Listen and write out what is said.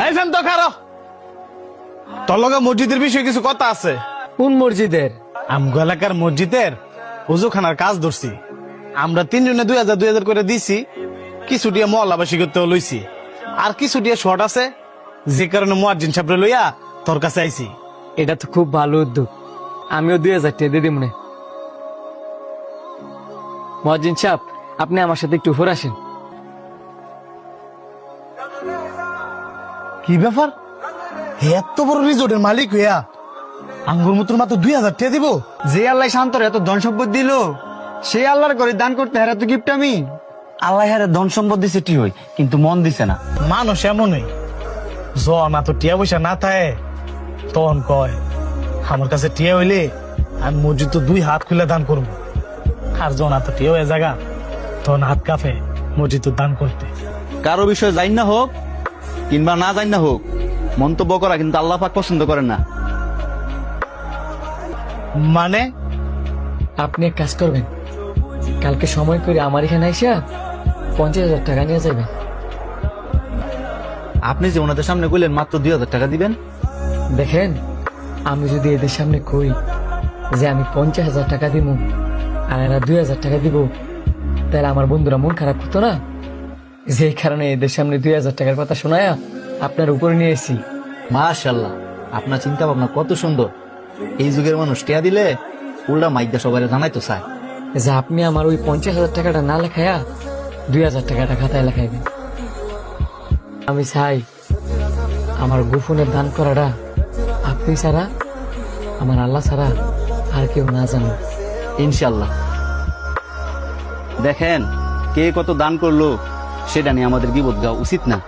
এই শান্ত খারো, তোর লগে মসজিদের বিষয়ে কিছু কথা আছে। কোন মসজিদের? আমগো এলাকার মসজিদের ওজুখানার কাজ ধরছি। আমরা 3 জনে 2000 করে দিছি। কিছু দিয়ে মহল্লাবাসী করতে লইছি, আর কিছু দিয়ে শর্ট আছে, যে কারণে মুয়াজ্জিন সাহেবরে লইয়া তোর কাছে আইছি। এটা তো খুব ভালো উদ্যোগ, আমিও 2000 টাকা দিয়ে দিব না। মুয়াজ্জিন সাহেব, আপনি আমার সাথে একটু উপরে আসেন। কি ব্যাপার, এত বড় রিজোর্টের মালিক হইয়া আঙ্গুর মতন মাত্র 2000 টাকা দিব? যে আল্লাহ শান্তর এত ধন সম্পদ দিল, সেই আল্লাহর করে দান করতে হেরা তো গিফট আমি। আল্লাহ হারে ধন সম্পদ দিছে ঠিক হই, কিন্তু মন দিছে না। মানুষ এমনই, না তো টিয়া পয়সা না থাকে তখন কয় আমার কাছে টিয়া হইলে আমি মসজিদ তো 2 হাত খুলে দান করবো, আর যখন তো টিয়া হয়ে জায়গা তখন হাত কাঁপে মসজিদ দান করতে। কারো বিষয় জান না হোক কিংবা না জান না হোক, মন্তব্য করা কিন্তু আল্লাহ পাক পছন্দ করেন না। মানে আপনি এক কাজ করবেন, কালকে সময় করে আমার এখানে আইসা 50,000 টাকা নিয়ে যাবেন। আপনি যে ওনাদের সামনে কইলেন মাত্র 2000 টাকা দিবেন, দেখেন, আমি যদি এদের সামনে কই যে আমি 50,000 টাকা দিব আর এরা 2,000 টাকা দিব, তাহলে আমার বন্ধুরা মন খারাপ করতো না। যে কারণে এদের সামনে 2,000 টাকার কথা শোনায়া আপনার উপরে নিয়ে এসেছি। মাশাআল্লাহ, আপনার চিন্তা ভাবনা কত সুন্দর। এই যুগের মানুষ টিয়া দিলে উল্টা মাইকদা সবাই জানাই তো চায় যে আপনি আমার ওই 50,000 টাকাটা না লেখায়া 2,000 টাকাটা খাতায় লেখাইবেন। আমি চাই আমার গোপনের দান করাটা আপনি ছাড়া, আমার আল্লাহ ছাড়া আর কেউ না জানো। ইনশাল্লাহ। দেখেন, কে কত দান করলো সেটা নিয়ে আমাদের বিপদ গাওয়া উচিত না।